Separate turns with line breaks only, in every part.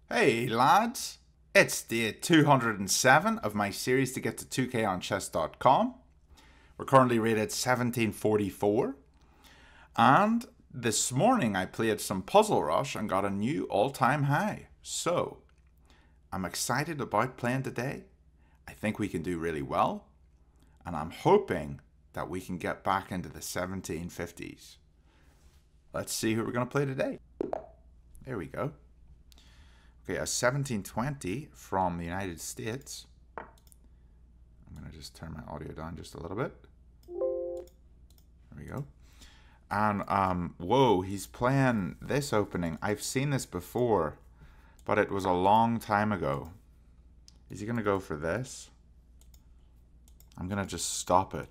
Hey lads, it's day 207 of my series to get to 2k on chess.com. We're currently rated 1744, and this morning I played some Puzzle Rush and got a new all-time high. So, I'm excited about playing today. I think we can do really well, and I'm hoping that we can get back into the 1750s. Let's see who we're going to play today. There we go. Okay, a 1720 from the United States. I'm going to just turn my audio down just a little bit. There we go. And, whoa, he's playing this opening. I've seen this before, but it was a long time ago. Is he going to go for this? I'm going to just stop it.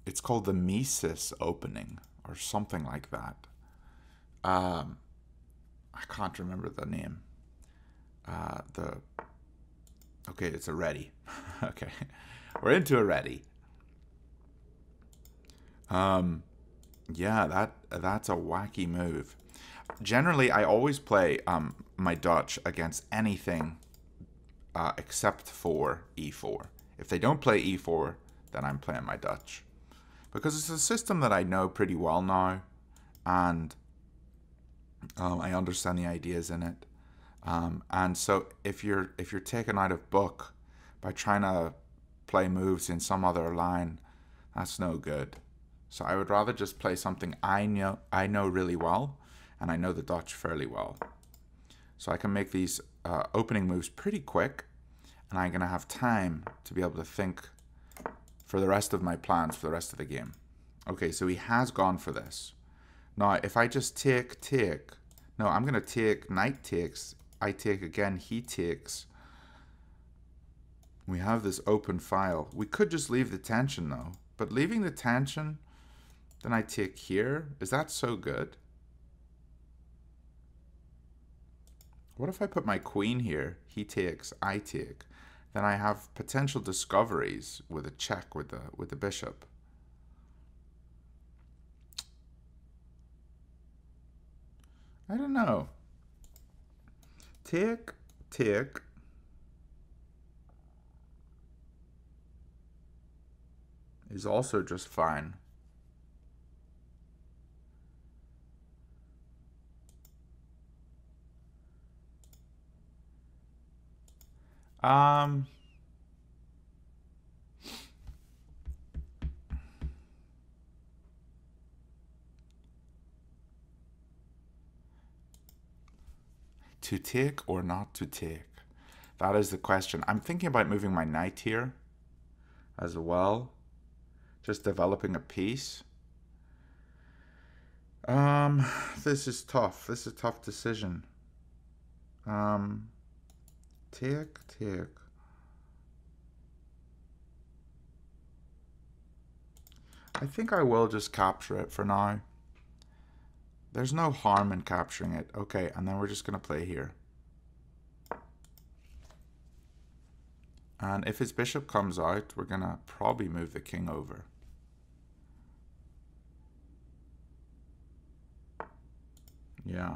It's called the Mises opening or something like that. I can't remember the name. Okay, it's a ready. Okay, we're into a ready. Yeah, that's a wacky move. Generally, I always play my Dutch against anything except for e4. If they don't play e4, then I'm playing my Dutch, because it's a system that I know pretty well now, and I understand the ideas in it. And so if you're taken out of book by trying to play moves in some other line, that's no good. So I would rather just play something I know really well, and I know the Dutch fairly well. So I can make these opening moves pretty quick, and I'm going to have time to be able to think for the rest of my plans for the rest of the game. Okay, so he has gone for this. Now, if I just take, no, I'm going to take, knight takes, I take again, he takes. We have this open file. We could just leave the tension though, but leaving the tension, then I take here. Is that so good? What if I put my queen here, he takes, I take? Then I have potential discoveries with a check with the bishop. I don't know. Take is also just fine. To take or not to take? That is the question. I'm thinking about moving my knight here as well. Just developing a piece. This is tough. This is a tough decision. Take. I think I will just capture it for now. There's no harm in capturing it. Okay, and then we're just going to play here. And if his bishop comes out, we're going to probably move the king over. Yeah.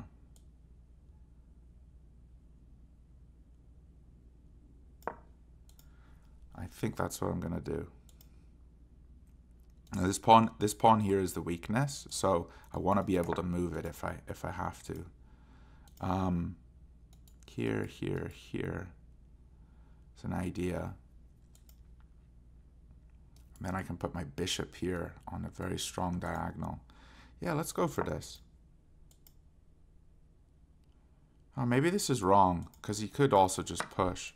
I think that's what I'm going to do. Now this pawn here is the weakness, so I want to be able to move it if I have to. Here. It's an idea. And then I can put my bishop here on a very strong diagonal. Yeah, let's go for this. Oh, maybe this is wrong, because he could also just push,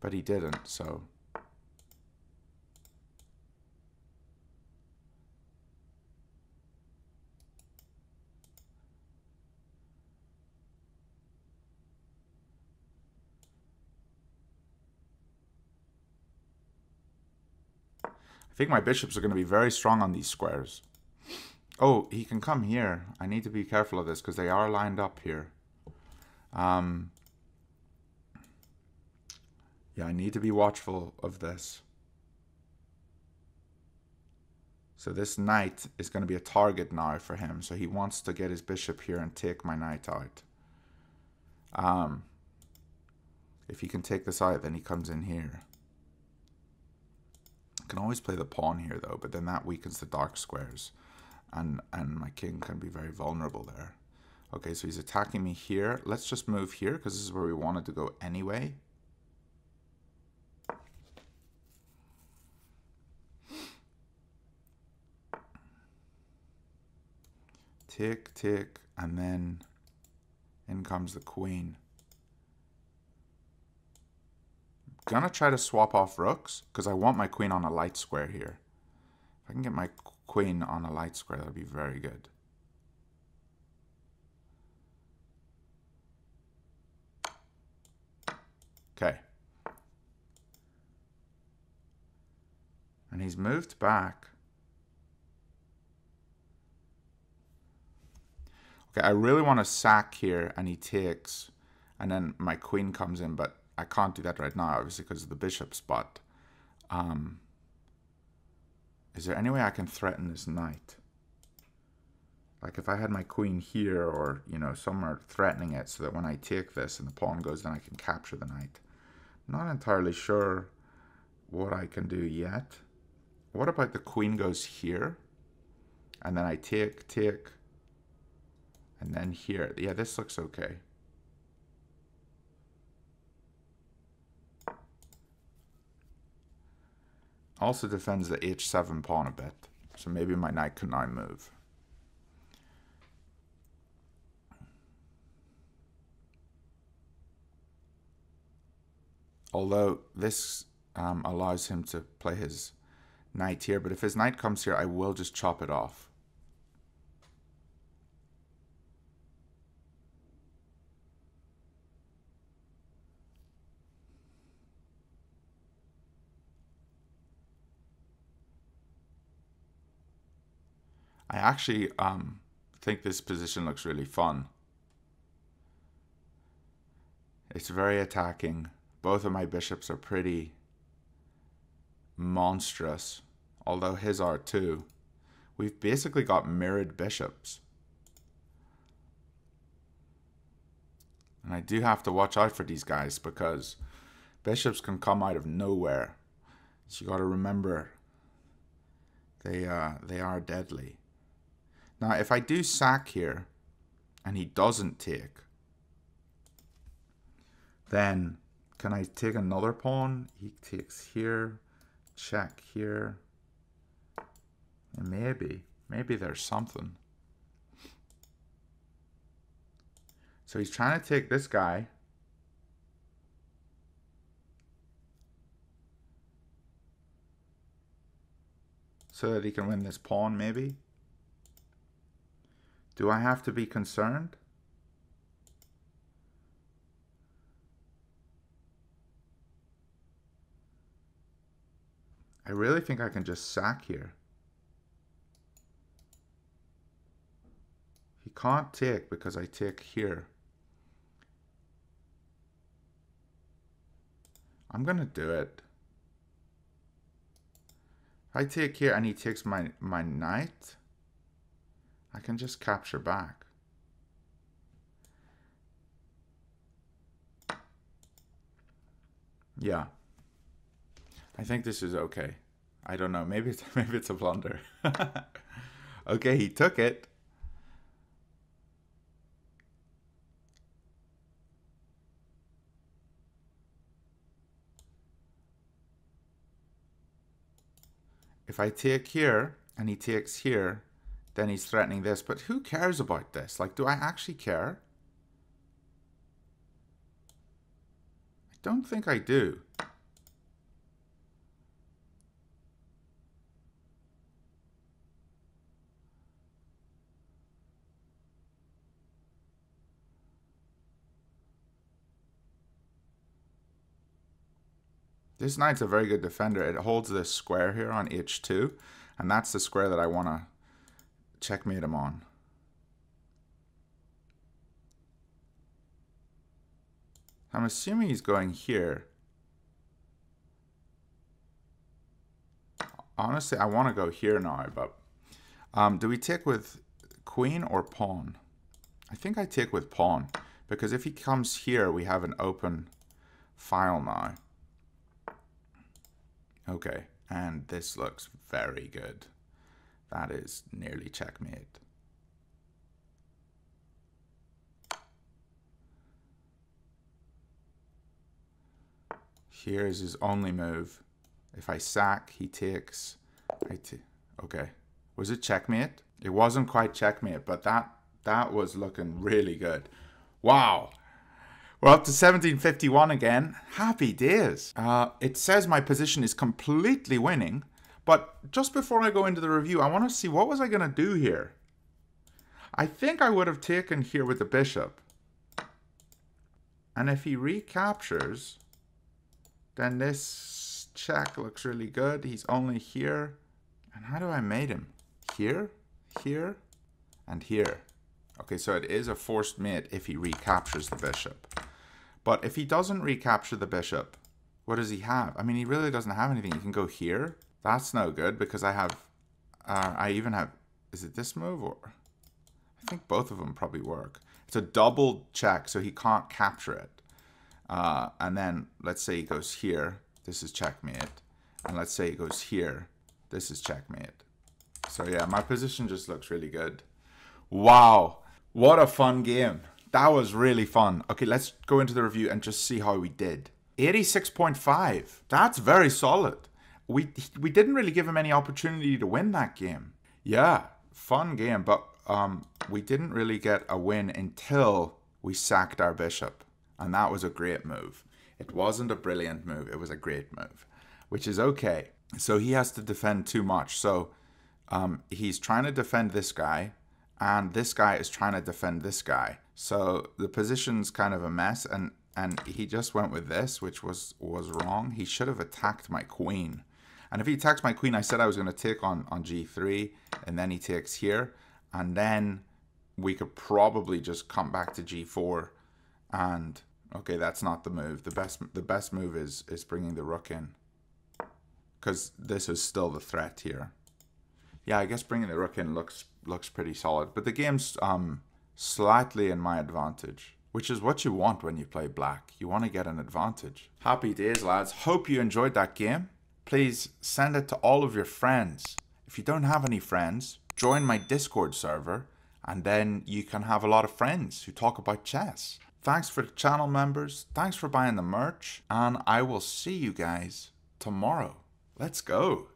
but he didn't, so. I think my bishops are going to be very strong on these squares. Oh, he can come here. I need to be careful of this because they are lined up here. Yeah, I need to be watchful of this. So this knight is going to be a target now for him. So he wants to get his bishop here and take my knight out. If he can take this out, then he comes in here. I can always play the pawn here, though, but then that weakens the dark squares. And my king can be very vulnerable there. Okay, so he's attacking me here. Let's just move here, because this is where we wanted to go anyway. Tick, tick, and then in comes the queen. Gonna try to swap off rooks, because I want my queen on a light square here. If I can get my queen on a light square, that would be very good. Okay. And he's moved back. Okay, I really want to sack here, and he takes, and then my queen comes in, but I can't do that right now, obviously, because of the bishop spot. Is there any way I can threaten this knight? Like if I had my queen here, or, you know, somewhere threatening it, so that when I take this and the pawn goes, then I can capture the knight. Not entirely sure what I can do yet. What about the queen goes here? And then I take, and then here. Yeah, this looks okay. Also defends the h7 pawn a bit. So maybe my knight can now move. Although this allows him to play his knight here. But if his knight comes here, I will just chop it off. I actually think this position looks really fun. It's very attacking. Both of my bishops are pretty monstrous, although his are too. We've basically got mirrored bishops. And I do have to watch out for these guys, because bishops can come out of nowhere. So you got to remember, they are deadly. Now, if I do sack here, and he doesn't take, then can I take another pawn? He takes here, check here, and maybe there's something. So he's trying to take this guy. So that he can win this pawn, maybe. Do I have to be concerned? I really think I can just sack here. He can't take because I take here. I'm gonna do it. If I take here and he takes my knight, I can just capture back. Yeah. I think this is okay. I don't know. Maybe it's a blunder. Okay, he took it. If I take here and he takes here, then he's threatening this. But who cares about this? Like, do I actually care? I don't think I do. This knight's a very good defender. It holds this square here on h2, and that's the square that I want to checkmate him on. I'm assuming he's going here. Honestly, I want to go here now, but do we take with queen or pawn? I think I take with pawn, because if he comes here, we have an open file now. Okay, and this looks very good. That is nearly checkmate. Here's his only move. If I sack, he takes. Okay. Was it checkmate? It wasn't quite checkmate, but that was looking really good. Wow. We're up to 1751 again. Happy days. It says my position is completely winning, but just before I go into the review, I want to see what was I going to do here. I think I would have taken here with the bishop. And if he recaptures, then this check looks really good. He's only here. And how do I mate him? Here, here, and here. Okay, so it is a forced mate if he recaptures the bishop. But if he doesn't recapture the bishop, what does he have? I mean, he really doesn't have anything. He can go here. That's no good because I have, I even have, is it this move or? I think both of them probably work. It's a double check, so he can't capture it. And then let's say he goes here. This is checkmate. And let's say he goes here. This is checkmate. So yeah, my position just looks really good. Wow. What a fun game. That was really fun. Okay, let's go into the review and just see how we did. 86.5. That's very solid. We didn't really give him any opportunity to win that game. Yeah, fun game, but we didn't really get a win until we sacked our bishop. And that was a great move. It wasn't a brilliant move. It was a great move, which is okay. So he has to defend too much. So he's trying to defend this guy, and this guy is trying to defend this guy. So the position's kind of a mess, and he just went with this, which was wrong. He should have attacked my queen. And if he attacks my queen, I said I was going to take on g3, and then he takes here, and then we could probably just come back to g4. And okay, that's not the move. The best move is bringing the rook in, because this is still the threat here. Yeah, I guess bringing the rook in looks pretty solid, but the game's slightly in my advantage, which is what you want when you play black. You want to get an advantage. Happy days, lads. Hope you enjoyed that game. Please send it to all of your friends. If you don't have any friends, join my Discord server, and then you can have a lot of friends who talk about chess. Thanks for the channel members. Thanks for buying the merch, and I will see you guys tomorrow. Let's go.